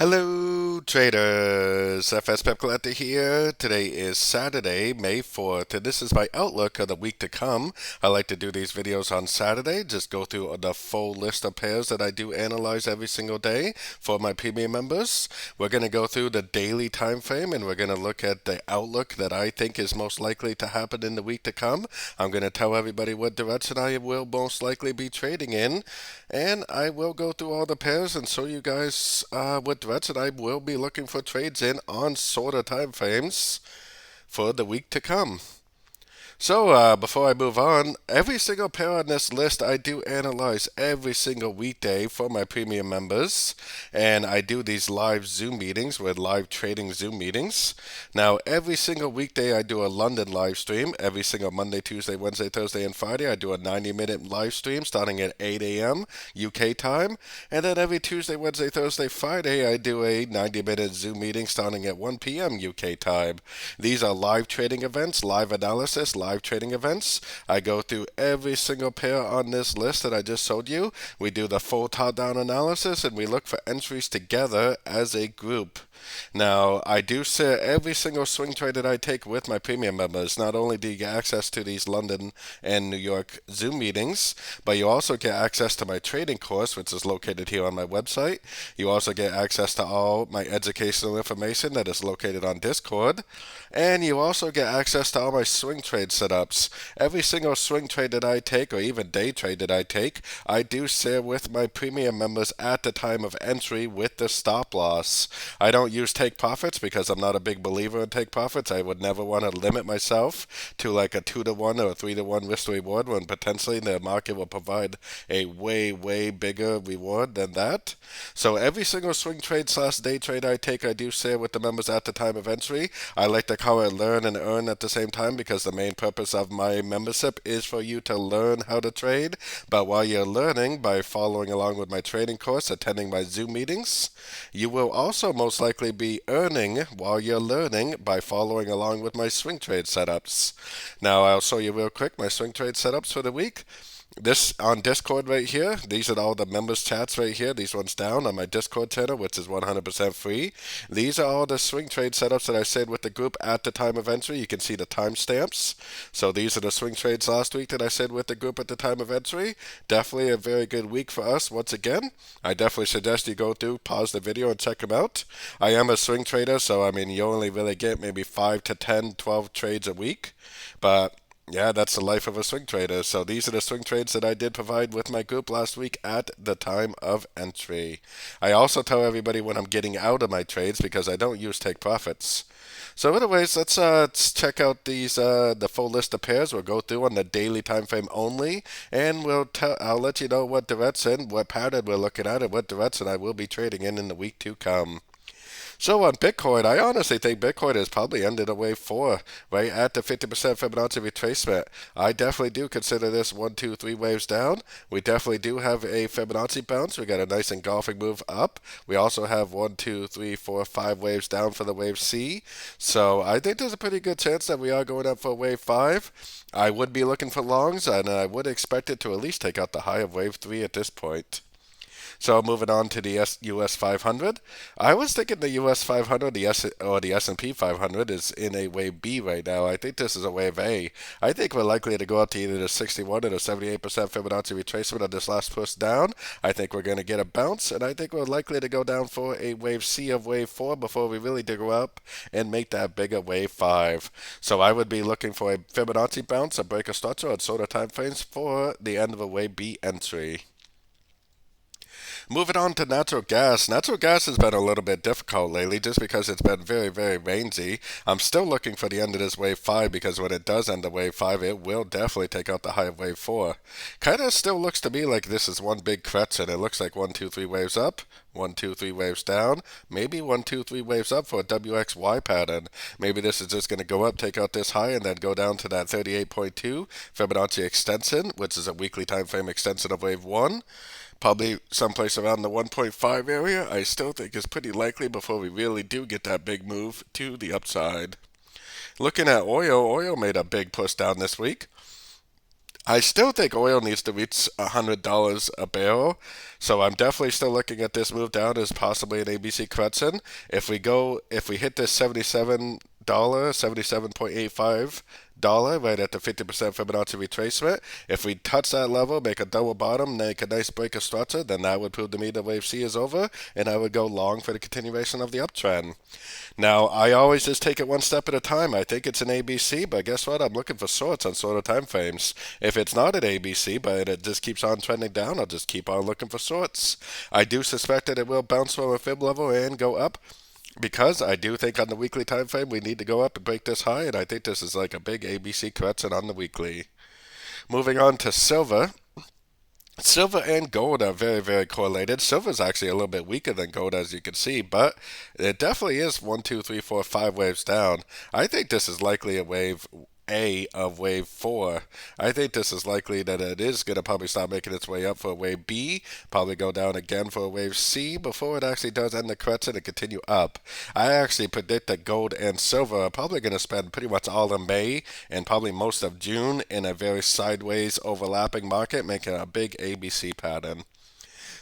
Hello traders, FX Pip Collector here. Today is Saturday, May 4th, and this is my outlook of the week to come. I like to do these videos on Saturday, just go through the full list of pairs that I do analyze every single day for my premium members. We're going to go through the daily time frame and we're going to look at the outlook that I think is most likely to happen in the week to come. I'm going to tell everybody what direction I will most likely be trading in, and I will go through all the pairs and show you guys what direction I will be looking for trades in on shorter time frames for the week to come. So, before I move on, every single pair on this list I do analyze every single weekday for my premium members, and I do these live Zoom meetings with live trading Zoom meetings. Now, every single weekday I do a London live stream. Every single Monday, Tuesday, Wednesday, Thursday, and Friday I do a 90-minute live stream starting at 8 a.m. UK time, and then every Tuesday, Wednesday, Thursday, Friday I do a 90-minute Zoom meeting starting at 1 p.m. UK time. These are live trading events, live analysis, live trading events. I go through every single pair on this list that I just showed you. We do the full top-down analysis and we look for entries together as a group. Now, I do share every single swing trade that I take with my premium members. Not only do you get access to these London and New York Zoom meetings, but you also get access to my trading course, which is located here on my website. You also get access to all my educational information that is located on Discord. And you also get access to all my swing trade setups. Every single swing trade that I take, or even day trade that I take, I do share with my premium members at the time of entry with the stop loss. I don't use take profits because I'm not a big believer in take profits. I would never want to limit myself to like a 2-to-1 or a 3-to-1 risk to reward when potentially the market will provide a way bigger reward than that. So every single swing trade / day trade I take, I do share with the members at the time of entry. I like to call it learn and earn at the same time because the main purpose of my membership is for you to learn how to trade. But while you're learning by following along with my trading course, attending my Zoom meetings, you will also most likely be earning while you're learning by following along with my swing trade setups. Now I'll show you real quick my swing trade setups for the week. This on Discord right here, these are all the members chats right here. These ones down on my Discord channel, which is 100% free. These are all the swing trade setups that I shared with the group at the time of entry. You can see the timestamps. So these are the swing trades last week that I shared with the group at the time of entry. Definitely a very good week for us once again. I definitely suggest you go through, pause the video, and check them out. I am a swing trader, so I mean, you only really get maybe 5 to 10, 12 trades a week. But yeah, that's the life of a swing trader. So these are the swing trades that I did provide with my group last week at the time of entry. I also tell everybody when I'm getting out of my trades because I don't use take profits. So anyways, let's check out these the full list of pairs. We'll go through on the daily time frame only, and I'll let you know what direction, what pattern we're looking at, and what direction I will be trading in the week to come. So on Bitcoin, I honestly think Bitcoin has probably ended a wave 4, right at the 50% Fibonacci retracement. I definitely do consider this 1, 2, 3 waves down. We definitely do have a Fibonacci bounce. We got a nice engulfing move up. We also have 1, 2, 3, 4, 5 waves down for the wave C. So I think there's a pretty good chance that we are going up for wave 5. I would be looking for longs, and I would expect it to at least take out the high of wave 3 at this point. So moving on to the US 500, I was thinking the US 500, the S&P 500 is in a wave B right now. I think this is a wave A. I think we're likely to go up to either the 61 or the 78% Fibonacci retracement on this last push down. I think we're going to get a bounce, and I think we're likely to go down for a wave C of wave 4 before we really go up and make that bigger wave 5. So I would be looking for a Fibonacci bounce, a break of structure, and shorter time frames for the end of a wave B entry. Moving on to natural gas. Natural gas has been a little bit difficult lately just because it's been very rangy. I'm still looking for the end of this wave 5 because when it does end the wave 5, it will definitely take out the high of wave 4. Kind of still looks to me like this is one big correction. It looks like 1, 2, 3 waves up, 1, 2, 3 waves down, maybe 1, 2, 3 waves up for a WXY pattern. Maybe this is just going to go up, take out this high, and then go down to that 38.2 Fibonacci extension, which is a weekly time frame extension of wave 1. Probably someplace around the 1.5 area, I still think is pretty likely before we really do get that big move to the upside. Looking at oil, oil made a big push down this week. I still think oil needs to reach $100 a barrel, so I'm definitely still looking at this move down as possibly an ABC correction. If we hit this $77, 77.85 right at the 50% Fibonacci retracement, if we touch that level, make a double bottom, make a nice break of structure, then that would prove to me that wave C is over, and I would go long for the continuation of the uptrend. Now, I always just take it one step at a time. I think it's an ABC, but guess what? I'm looking for shorts on shorter time frames. If it's not an ABC, but it just keeps on trending down, I'll just keep on looking for shorts. I do suspect that it will bounce from a fib level and go up, because I do think on the weekly time frame we need to go up and break this high, and I think this is like a big ABC correction on the weekly. Moving on to silver. Silver and gold are very, very correlated. Silver is actually a little bit weaker than gold, as you can see, but it definitely is 1, 2, 3, 4, 5 waves down. I think this is likely a wave A of wave 4. I think this is likely that it is going to probably start making its way up for a wave B, probably go down again for a wave C before it actually does end the correction and continue up. I actually predict that gold and silver are probably going to spend pretty much all of May and probably most of June in a very sideways overlapping market, making a big ABC pattern.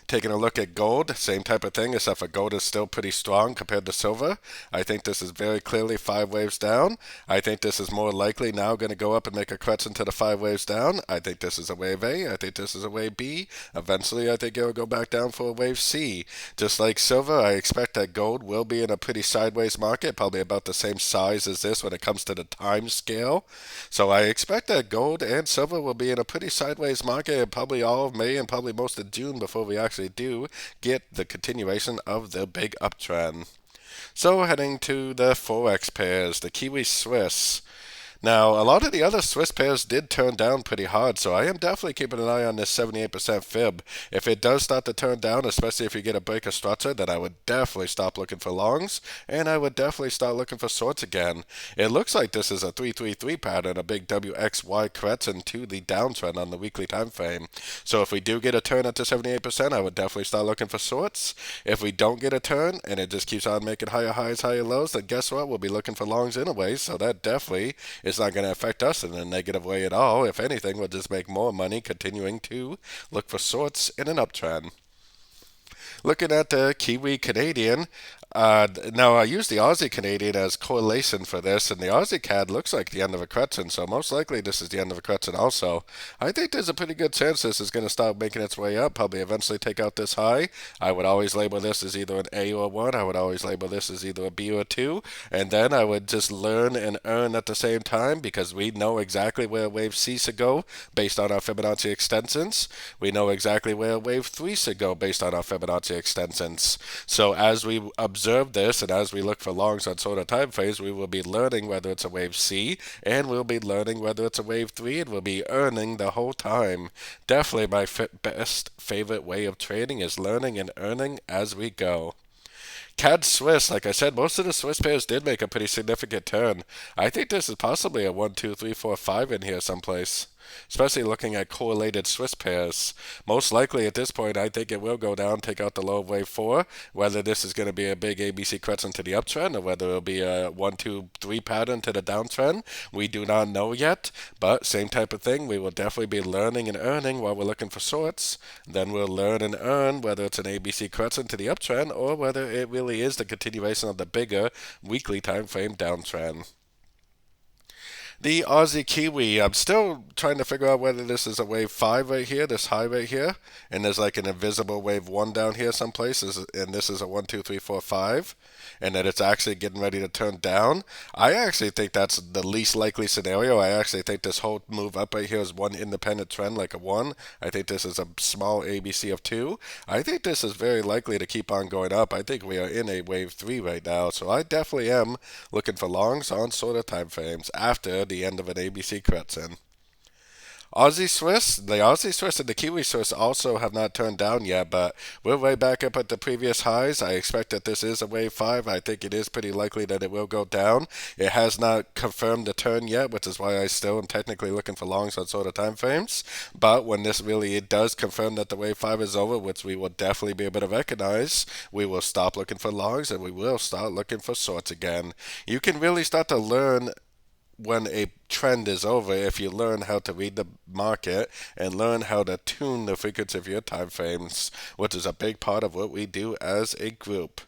Taking a look at gold, same type of thing, except for gold is still pretty strong compared to silver. I think this is very clearly 5 waves down. I think this is more likely now going to go up and make a correction to the 5 waves down. I think this is a wave A. I think this is a wave B. Eventually, I think it will go back down for a wave C. Just like silver, I expect that gold will be in a pretty sideways market, probably about the same size as this when it comes to the time scale. So I expect that gold and silver will be in a pretty sideways market probably all of May and probably most of June before we actually do get the continuation of the big uptrend. So heading to the Forex pairs, the Kiwi Swiss. Now, a lot of the other Swiss pairs did turn down pretty hard, so I am definitely keeping an eye on this 78% fib. If it does start to turn down, especially if you get a break of structure, then I would definitely stop looking for longs, and I would definitely start looking for shorts again. It looks like this is a 333 pattern, a big WXY correction to the downtrend on the weekly time frame. So if we do get a turn at the 78%, I would definitely start looking for shorts. If we don't get a turn, and it just keeps on making higher highs, higher lows, then guess what? We'll be looking for longs anyway, so that definitely is not going to affect us in a negative way at all. If anything, we'll just make more money continuing to look for shorts in an uptrend. Looking at the Kiwi Canadian, now I use the Aussie Canadian as correlation for this, and the Aussie CAD looks like the end of a correction, so most likely this is the end of a correction also. I think there's a pretty good chance this is going to start making its way up, probably eventually take out this high. I would always label this as either an A or 1. I would always label this as either a B or a 2, and then I would just learn and earn at the same time, because we know exactly where wave C should go based on our Fibonacci extensions. We know exactly where wave 3 should go based on our Fibonacci extensions. So as we observe this and as we look for longs on shorter time frames, we will be learning whether it's a wave C, and we'll be learning whether it's a wave 3, and we'll be earning the whole time. Definitely my best favorite way of trading is learning and earning as we go. CAD Swiss, like I said, most of the Swiss pairs did make a pretty significant turn. I think this is possibly a 1, 2, 3, 4, 5 in here someplace, especially looking at correlated Swiss pairs. Most likely at this point, I think it will go down, take out the low of wave 4. Whether this is going to be a big ABC correction to the uptrend or whether it'll be a 1, 2, 3 pattern to the downtrend, we do not know yet. But same type of thing, we will definitely be learning and earning while we're looking for shorts. Then we'll learn and earn whether it's an ABC correction to the uptrend or whether it really is the continuation of the bigger weekly time frame downtrend. The Aussie Kiwi, I'm still trying to figure out whether this is a wave 5 right here, this high right here, and there's like an invisible wave 1 down here someplace, and this is a 1, 2, 3, 4, 5, and that it's actually getting ready to turn down. I actually think that's the least likely scenario. I actually think this whole move up right here is one independent trend, like a 1. I think this is a small ABC of 2. I think this is very likely to keep on going up. I think we are in a wave 3 right now, so I definitely am looking for longs on shorter time frames after the end of an ABC correction. Aussie Swiss, the Aussie Swiss and the Kiwi Swiss also have not turned down yet, but we're way back up at the previous highs. I expect that this is a wave 5. I think it is pretty likely that it will go down. It has not confirmed the turn yet, which is why I still am technically looking for longs on shorter time frames. But when this really it does confirm that the wave 5 is over, which we will definitely be able to recognize, we will stop looking for longs and we will start looking for shorts again. You can really start to learn when a trend is over if you learn how to read the market and learn how to tune the frequency of your time frames, which is a big part of what we do as a group.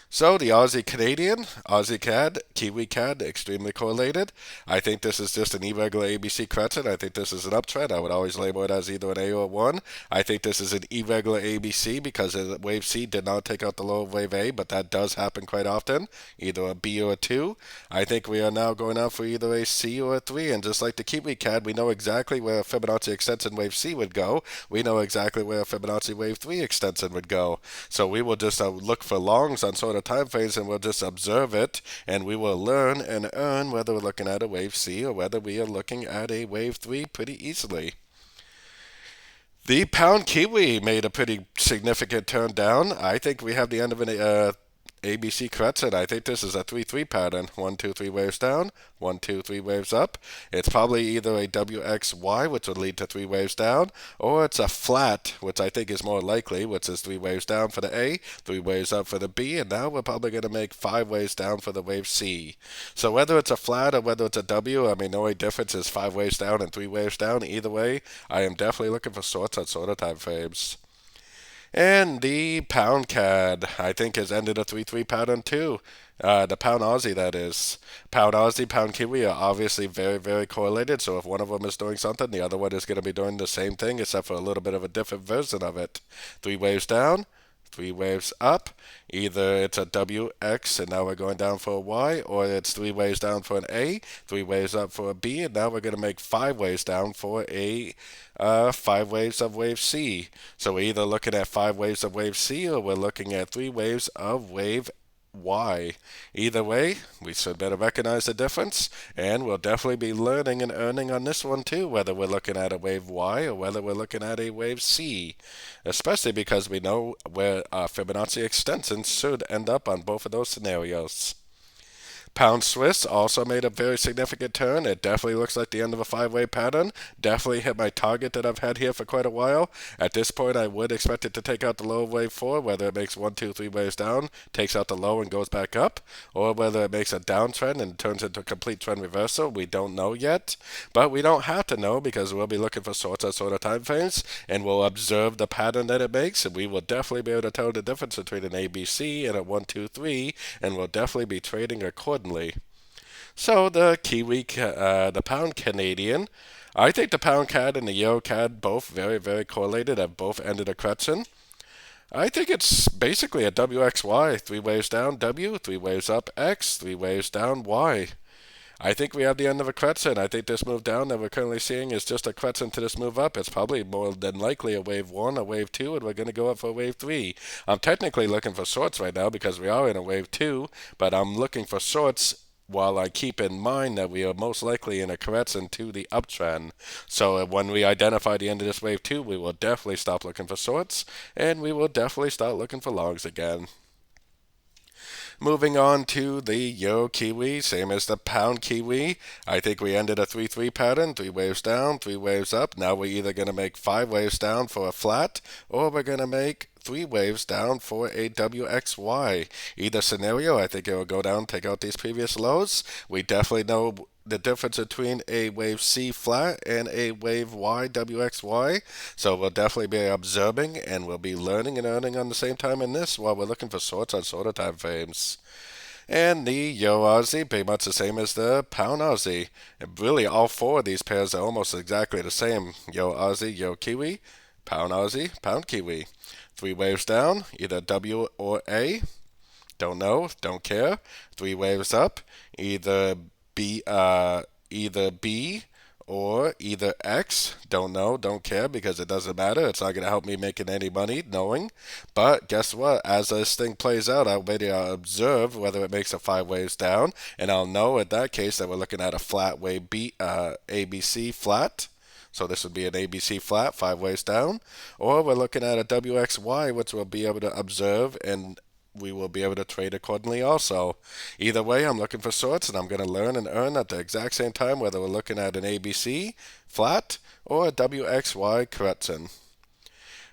So the Aussie Canadian, Aussie CAD, Kiwi CAD, extremely correlated. I think this is just an irregular ABC correction. I think this is an uptrend. I would always label it as either an A or 1. I think this is an irregular ABC because wave C did not take out the low of wave A, but that does happen quite often, either a B or a 2. I think we are now going out for either a C or a 3, and just like the Kiwi CAD, we know exactly where a Fibonacci extension wave C would go. We know exactly where a Fibonacci wave 3 extension would go. So we will just look for longs on sort of time frames, and we'll just observe it, and we will learn and earn whether we're looking at a wave C or whether we are looking at a wave 3 pretty easily. The pound Kiwi made a pretty significant turn down. I think we have the end of an ABC correction. I think this is a 3-3 pattern. 1, 2, 3 waves down, 1, 2, 3 waves up. It's probably either a WXY, which would lead to 3 waves down, or it's a flat, which I think is more likely, which is 3 waves down for the A, 3 waves up for the B, and now we're probably going to make 5 waves down for the wave C. So whether it's a flat or whether it's a W, I mean, the only difference is 5 waves down and 3 waves down. Either way, I am definitely looking for shorts on shorter time frames. And the pound CAD, I think, has ended a 3-3 pattern too. The pound Aussie, that is. Pound Aussie, pound Kiwi are obviously very, very correlated. So if one of them is doing something, the other one is going to be doing the same thing, except for a little bit of a different version of it. 3 waves down, 3 waves up. Either it's a WX and now we're going down for a Y, or it's 3 waves down for an A, 3 waves up for a B, and now we're going to make 5 waves down for a 5 waves of wave C. So we're either looking at 5 waves of wave C or we're looking at 3 waves of wave Y. Either way, we should better recognize the difference, and we'll definitely be learning and earning on this one too, whether we're looking at a wave Y or whether we're looking at a wave C, especially because we know where Fibonacci extensions should end up on both of those scenarios. Pound Swiss also made a very significant turn. It definitely looks like the end of a 5-way pattern. Definitely hit my target that I've had here for quite a while. At this point, I would expect it to take out the low of wave 4, whether it makes 1, 2, 3 waves down, takes out the low and goes back up, or whether it makes a downtrend and turns into a complete trend reversal. We don't know yet, but we don't have to know because we'll be looking for shorts on shorter time frames, and we'll observe the pattern that it makes, and we will definitely be able to tell the difference between an ABC and a 1, 2, 3, and we'll definitely be trading accordingly. So the Kiwi, the pound Canadian, I think the pound CAD and the euro CAD both very, very correlated, have both ended a correction. I think it's basically a WXY, 3 waves down W, 3 waves up X, 3 waves down Y. I think we have the end of a correction. I think this move down that we're currently seeing is just a correction to this move up. It's probably more than likely a wave 1, a wave 2, and we're going to go up for a wave 3. I'm technically looking for shorts right now because we are in a wave 2, but I'm looking for shorts while I keep in mind that we are most likely in a correction to the uptrend. So when we identify the end of this wave 2, we will definitely stop looking for shorts, and we will definitely start looking for longs again. Moving on to the Euro Kiwi, same as the Pound Kiwi. I think we ended a 3-3 pattern, 3 waves down, 3 waves up. Now we're either going to make 5 waves down for a flat, or we're going to make 3 waves down for a WXY. Either scenario, I think it will go down, take out these previous lows. We definitely know the difference between a wave C flat and a wave Y WXY. So we'll definitely be observing and we'll be learning and earning on the same time in this while we're looking for shorts on shorter time frames. And the Euro Aussie, pretty much the same as the Pound Aussie. And really, all 4 of these pairs are almost exactly the same. Euro Aussie, Euro Kiwi, Pound Aussie, Pound Kiwi. 3 waves down, either W or A. Don't know, don't care. 3 waves up, either B or either X. Don't know, don't care because it doesn't matter. It's not going to help me making any money knowing. But guess what? As this thing plays out, I'll observe whether it makes a 5 waves down, and I'll know in that case that we're looking at a flat wave ABC flat. So this would be an ABC flat, 5 waves down, or we're looking at a WXY, which we'll be able to observe and we will be able to trade accordingly also. Either way, I'm looking for shorts, and I'm going to learn and earn at the exact same time whether we're looking at an ABC flat or a WXY correction.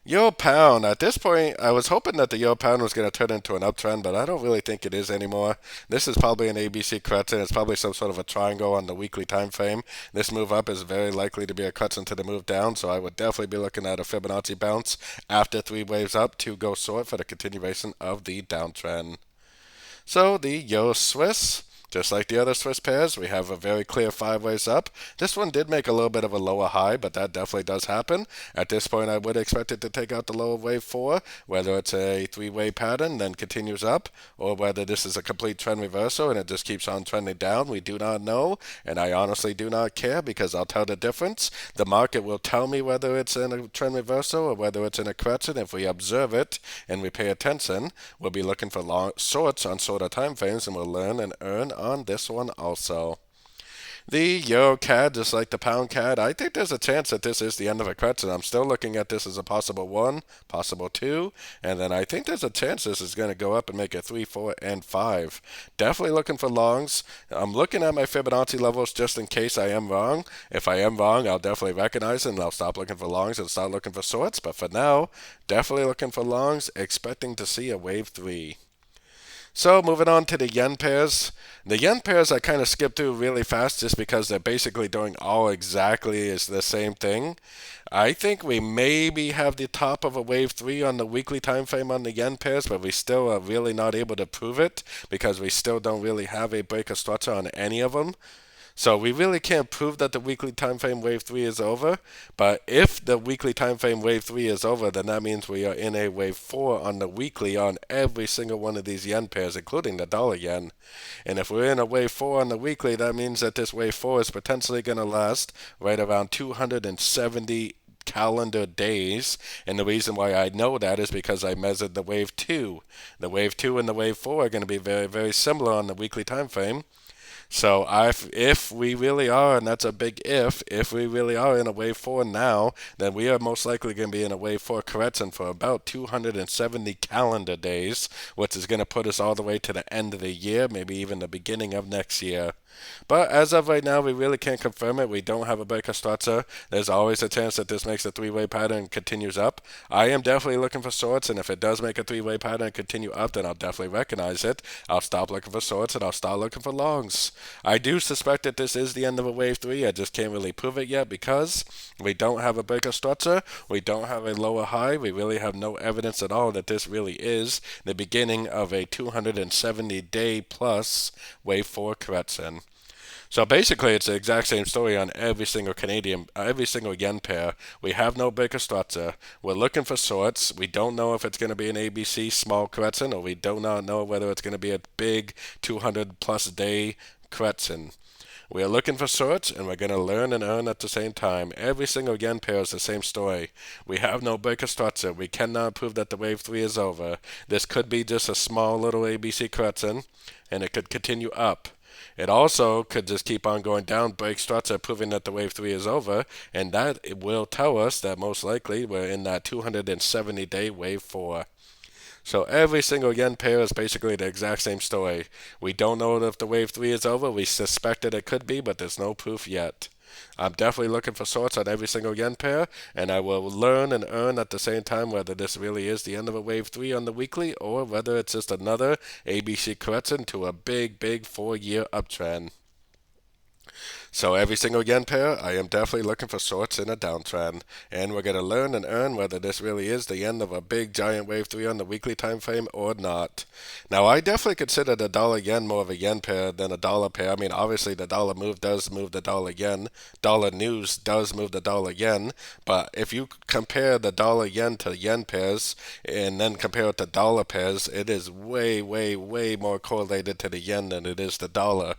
Euro pound, at this point, I was hoping that the euro pound was going to turn into an uptrend, but I don't really think it is anymore. This is probably an ABC correction. It's probably some sort of a triangle on the weekly time frame. This move up is very likely to be a correction to the move down, so I would definitely be looking at a Fibonacci bounce after three waves up to go short for the continuation of the downtrend. So the Euro Swiss, just like the other Swiss pairs, we have a very clear five ways up. This one did make a little bit of a lower high, but that definitely does happen. At this point, I would expect it to take out the lower wave 4, whether it's a three-way pattern, then continues up, or whether this is a complete trend reversal and it just keeps on trending down. We do not know, and I honestly do not care because I'll tell the difference. The market will tell me whether it's in a trend reversal or whether it's in a correction. If we observe it and we pay attention, we'll be looking for long shorts on shorter time frames, and we'll learn and earn on this one also. The Euro CAD, just like the Pound CAD, I think there's a chance that this is the end of a correction. I'm still looking at this as a possible 1, possible 2, and then I think there's a chance this is going to go up and make a 3, 4, and 5. Definitely looking for longs. I'm looking at my Fibonacci levels just in case I am wrong. If I am wrong, I'll definitely recognize it and I'll stop looking for longs and start looking for shorts. But for now, definitely looking for longs, expecting to see a wave 3. So moving on to the yen pairs. The yen pairs I kind of skipped through really fast just because they're basically doing all exactly is the same thing. I think we maybe have the top of a wave 3 on the weekly time frame on the yen pairs, but we still are really not able to prove it because we still don't really have a breaker structure on any of them. So we really can't prove that the weekly time frame wave 3 is over, but if the weekly time frame wave 3 is over, then that means we are in a wave 4 on the weekly on every single one of these yen pairs, including the dollar yen. And if we're in a wave 4 on the weekly, that means that this wave 4 is potentially going to last right around 270 calendar days, and the reason why I know that is because I measured the wave 2. The wave 2 and the wave 4 are going to be very, very similar on the weekly time frame. So if we really are, and that's a big if we really are in a wave 4 now, then we are most likely going to be in a wave 4 correction for about 270 calendar days, which is going to put us all the way to the end of the year, maybe even the beginning of next year. But as of right now, we really can't confirm it. We don't have a breaker structure. There's always a chance that this makes a three-way pattern and continues up. I am definitely looking for shorts, and if it does make a three-way pattern and continue up, then I'll definitely recognize it. I'll stop looking for shorts and I'll start looking for longs. I do suspect that this is the end of a wave 3. I just can't really prove it yet because we don't have a breaker structure. We don't have a lower high. We really have no evidence at all that this really is the beginning of a 270-day plus wave 4 correction. So basically, it's the exact same story on every single yen pair. We have no breaker structure. We're looking for shorts. We don't know if it's going to be an ABC small correction, or we do not know whether it's going to be a big 200 plus day correction. We are looking for shorts, and we're going to learn and earn at the same time. Every single yen pair is the same story. We have no breaker structure. We cannot prove that the wave 3 is over. This could be just a small little ABC correction, and it could continue up. It also could just keep on going down, break structure, proving that the wave 3 is over, and that it will tell us that most likely we're in that 270-day wave 4. So every single yen pair is basically the exact same story. We don't know if the wave 3 is over. We suspect that it could be, but there's no proof yet. I'm definitely looking for shorts on every single yen pair, and I will learn and earn at the same time whether this really is the end of a wave 3 on the weekly or whether it's just another ABC correction to a big, big 4-year uptrend. So every single yen pair, I am definitely looking for shorts in a downtrend, and we're going to learn and earn whether this really is the end of a big giant wave 3 on the weekly time frame or not. Now, I definitely consider the dollar yen more of a yen pair than a dollar pair. I mean, obviously the dollar move does move the dollar yen. Dollar news does move the dollar yen, but if you compare the dollar yen to yen pairs and then compare it to dollar pairs, it is way, way, way more correlated to the yen than it is the dollar.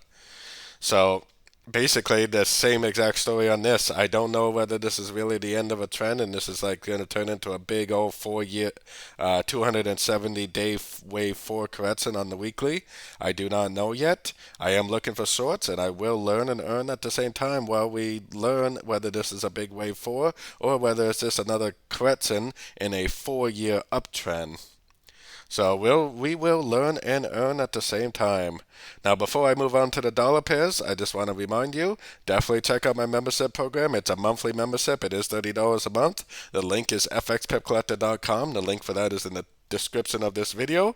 So basically the same exact story on this. I don't know whether this is really the end of a trend and this is like going to turn into a big old 4-year 270-day wave 4 correction on the weekly. I do not know yet. I am looking for shorts, and I will learn and earn at the same time while we learn whether this is a big wave 4 or whether it's just another correction in a 4-year uptrend. So we will learn and earn at the same time. Now, before I move on to the dollar pairs, I just want to remind you, definitely check out my membership program. It's a monthly membership. It is $30 a month. The link is fxpipcollector.com. The link for that is in the description of this video.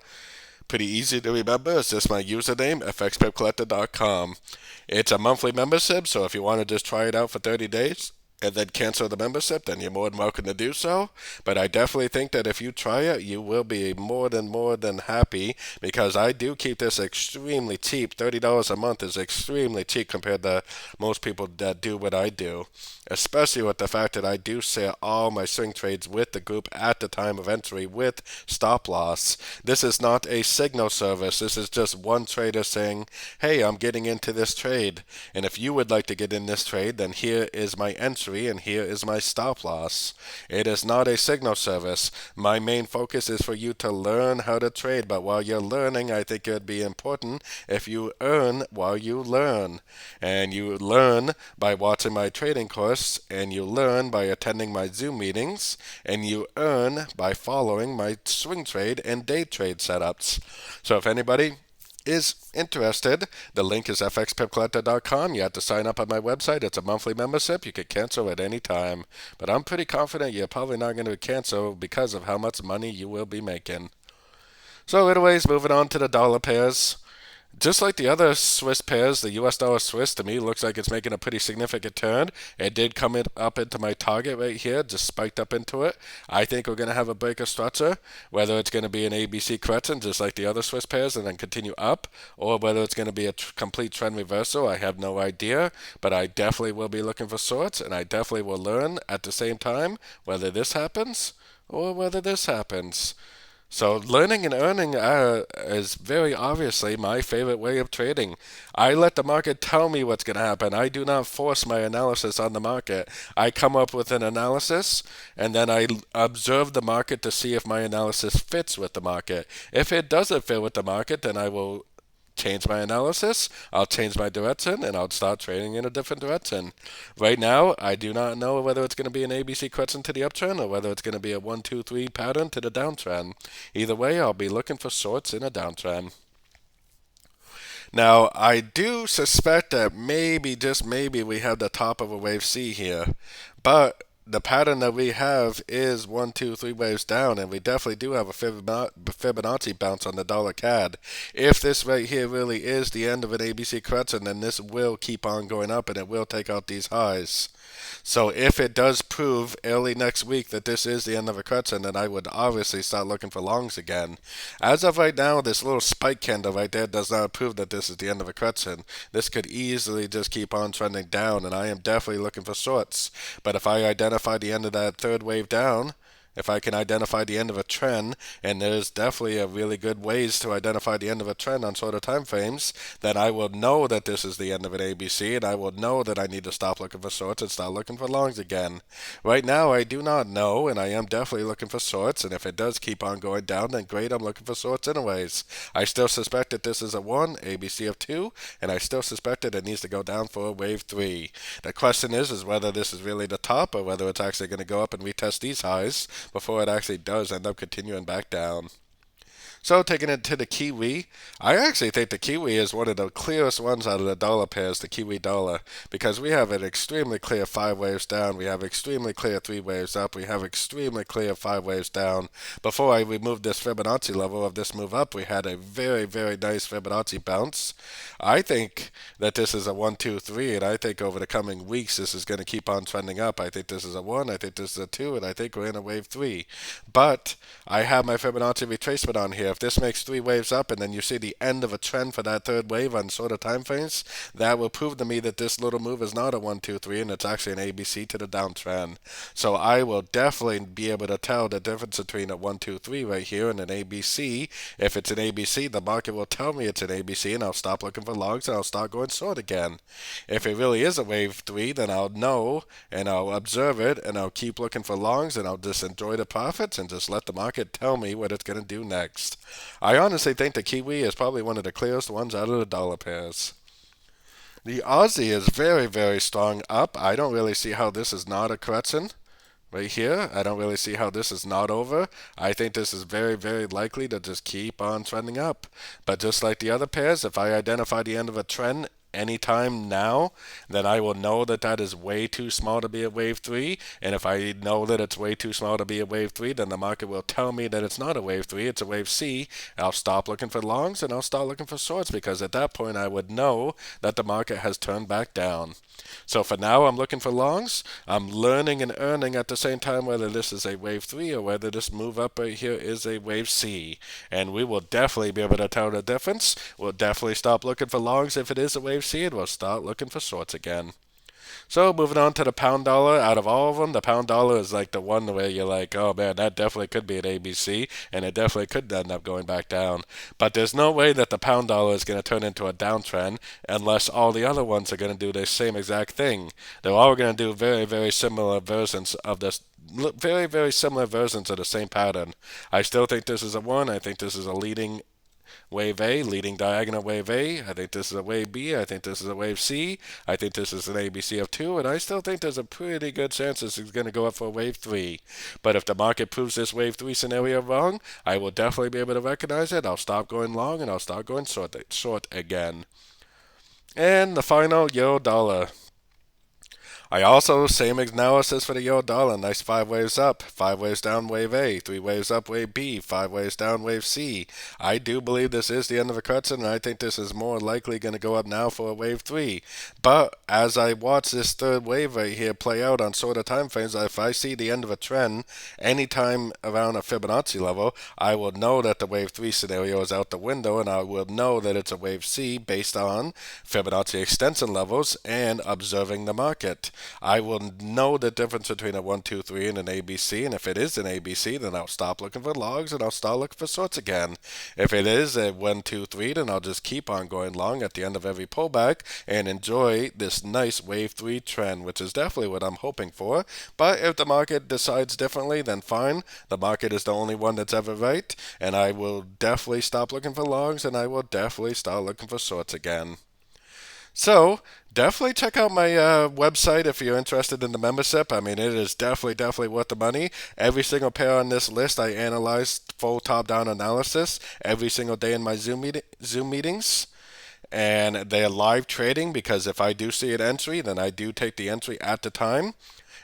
Pretty easy to remember. It's just my username, fxpipcollector.com. It's a monthly membership, so if you want to just try it out for 30 days, and then cancel the membership, then you're more than welcome to do so. But I definitely think that if you try it, you will be more than happy, because I do keep this extremely cheap. $30 a month is extremely cheap compared to most people that do what I do, especially with the fact that I do set all my swing trades with the group at the time of entry with stop loss. This is not a signal service. This is just one trader saying, hey, I'm getting into this trade, and if you would like to get in this trade, then here is my entry and here is my stop loss. It is not a signal service. My main focus is for you to learn how to trade, but while you're learning, I think it would be important if you earn while you learn. And you learn by watching my trading course, and you learn by attending my Zoom meetings, and you earn by following my swing trade and day trade setups. So if anybody is interested, the link is fxpipcollector.com. You have to sign up on my website. It's a monthly membership. You can cancel at any time. But I'm pretty confident you're probably not going to cancel because of how much money you will be making. So anyways, moving on to the dollar pairs. Just like the other Swiss pairs, the US dollar Swiss to me looks like it's making a pretty significant turn. It did come up into my target right here, just spiked up into it. I think we're going to have a breaker structure, whether it's going to be an ABC correction just like the other Swiss pairs and then continue up, or whether it's going to be a complete trend reversal. I have no idea, but I definitely will be looking for sorts, and I definitely will learn at the same time whether this happens or whether this happens. So learning and earning is very obviously my favorite way of trading. I let the market tell me what's going to happen. I do not force my analysis on the market. I come up with an analysis, and then I observe the market to see if my analysis fits with the market. If it doesn't fit with the market, then I will change my analysis, I'll change my direction, and I'll start trading in a different direction. Right now, I do not know whether it's going to be an ABC correction to the uptrend or whether it's going to be a 1, 2, 3 pattern to the downtrend. Either way, I'll be looking for sorts in a downtrend. Now, I do suspect that maybe, just maybe, we have the top of a wave C here, but the pattern that we have is 1, 2, 3 waves down, and we definitely do have a Fibonacci bounce on the dollar CAD. If this right here really is the end of an ABC correction, then this will keep on going up and it will take out these highs. So if it does prove early next week that this is the end of a correction, then I would obviously start looking for longs again. As of right now, this little spike candle right there does not prove that this is the end of a correction. This could easily just keep on trending down, and I am definitely looking for shorts. But if I identify the end of that third wave down, if I can identify the end of a trend, and there's definitely a really good ways to identify the end of a trend on shorter time frames, then I will know that this is the end of an ABC, and I will know that I need to stop looking for shorts and start looking for longs again. Right now, I do not know, and I am definitely looking for shorts, and if it does keep on going down, then great, I'm looking for shorts anyways. I still suspect that this is a 1, ABC of 2, and I still suspect that it needs to go down for a wave 3. The question is whether this is really the top or whether it's actually going to go up and retest these highs before it actually does end up continuing back down. So taking it to the Kiwi, I actually think the Kiwi is one of the clearest ones out of the dollar pairs, the Kiwi dollar, because we have an extremely clear 5 waves down, we have extremely clear 3 waves up, we have extremely clear 5 waves down. Before I removed this Fibonacci level of this move up, we had a very nice Fibonacci bounce. I think that this is a 1, 2, 3, and I think over the coming weeks this is going to keep on trending up. I think this is a 1, I think this is a 2, and I think we're in a wave 3. But I have my Fibonacci retracement on here. If this makes 3 waves up and then you see the end of a trend for that third wave on shorter time frames, that will prove to me that this little move is not a 1, 2, 3 and it's actually an ABC to the downtrend. So I will definitely be able to tell the difference between a 1, 2, 3 right here and an ABC. If it's an ABC, the market will tell me it's an ABC, and I'll stop looking for longs and I'll start going short again. If it really is a wave 3, then I'll know and I'll observe it and I'll keep looking for longs and I'll just enjoy the profits and just let the market tell me what it's going to do next. I honestly think the Kiwi is probably one of the clearest ones out of the dollar pairs. The Aussie is very strong up. I don't really see how this is not a correction. right here. I don't really see how this is not over. I think this is very, very likely to just keep on trending up. But just like the other pairs, if I identify the end of a trend anytime now, then I will know that that is way too small to be a wave 3. And if I know that it's way too small to be a wave 3, then the market will tell me that it's not a wave 3, it's a wave C. I'll stop looking for longs and I'll start looking for shorts, because at that point I would know that the market has turned back down. So for now, I'm looking for longs. I'm learning and earning at the same time whether this is a wave 3 or whether this move up right here is a wave C. And we will definitely be able to tell the difference. We'll definitely stop looking for longs if it is a wave C, and we'll start looking for shorts again. So moving on to the pound dollar, out of all of them, the pound dollar is like the one where you're like, oh man, that definitely could be an ABC, and it definitely could end up going back down. But there's no way that the pound dollar is going to turn into a downtrend unless all the other ones are going to do the same exact thing. They're all going to do very, very similar versions of this. Very, very similar versions of the same pattern. I still think this is a 1. I think this is a leading wave A, leading diagonal wave A. I think this is a wave B. I think this is a wave C. I think this is an ABC of 2, and I still think there's a pretty good chance this is going to go up for a wave 3. But if the market proves this wave 3 scenario wrong, I will definitely be able to recognize it. I'll stop going long and I'll start going short again. And the final, euro dollar. I also, same analysis for the euro dollar. Nice 5 waves up, 5 waves down, wave A, 3 waves up, wave B, 5 waves down, wave C. I do believe this is the end of a correction, and I think this is more likely going to go up now for a wave 3. But as I watch this third wave right here play out on shorter time frames, if I see the end of a trend anytime around a Fibonacci level, I will know that the wave 3 scenario is out the window, and I will know that it's a wave C based on Fibonacci extension levels and observing the market. I will know the difference between a 1, 2, 3 and an ABC, and if it is an ABC, then I'll stop looking for logs and I'll start looking for shorts again. If it is a 1, 2, 3, then I'll just keep on going long at the end of every pullback and enjoy this nice wave 3 trend, which is definitely what I'm hoping for. But if the market decides differently, then fine. The market is the only one that's ever right, and I will definitely stop looking for longs and I will definitely start looking for shorts again. So definitely check out my website if you're interested in the membership. I mean, it is definitely worth the money. Every single pair on this list, I analyzed full top-down analysis every single day in my Zoom meetings. And they are live trading, because if I do see an entry, then I do take the entry at the time.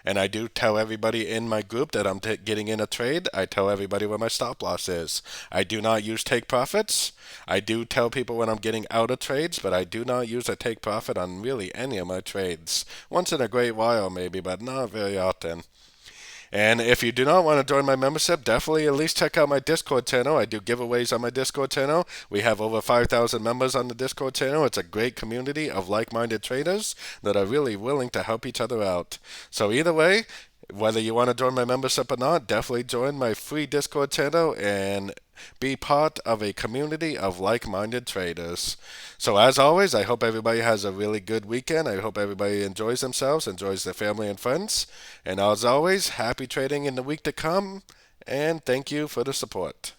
And I do tell everybody in my group that I'm getting in a trade. I tell everybody where my stop loss is. I do not use take profits. I do tell people when I'm getting out of trades, but I do not use a take profit on really any of my trades. Once in a great while maybe, but not very often. And if you do not want to join my membership, definitely at least check out my Discord channel. I do giveaways on my Discord channel. We have over 5,000 members on the Discord channel. It's a great community of like-minded traders that are really willing to help each other out. So either way, whether you want to join my membership or not, definitely join my free Discord channel and be part of a community of like-minded traders. So as always, I hope everybody has a really good weekend. I hope everybody enjoys themselves, enjoys their family and friends. And as always, happy trading in the week to come, and thank you for the support.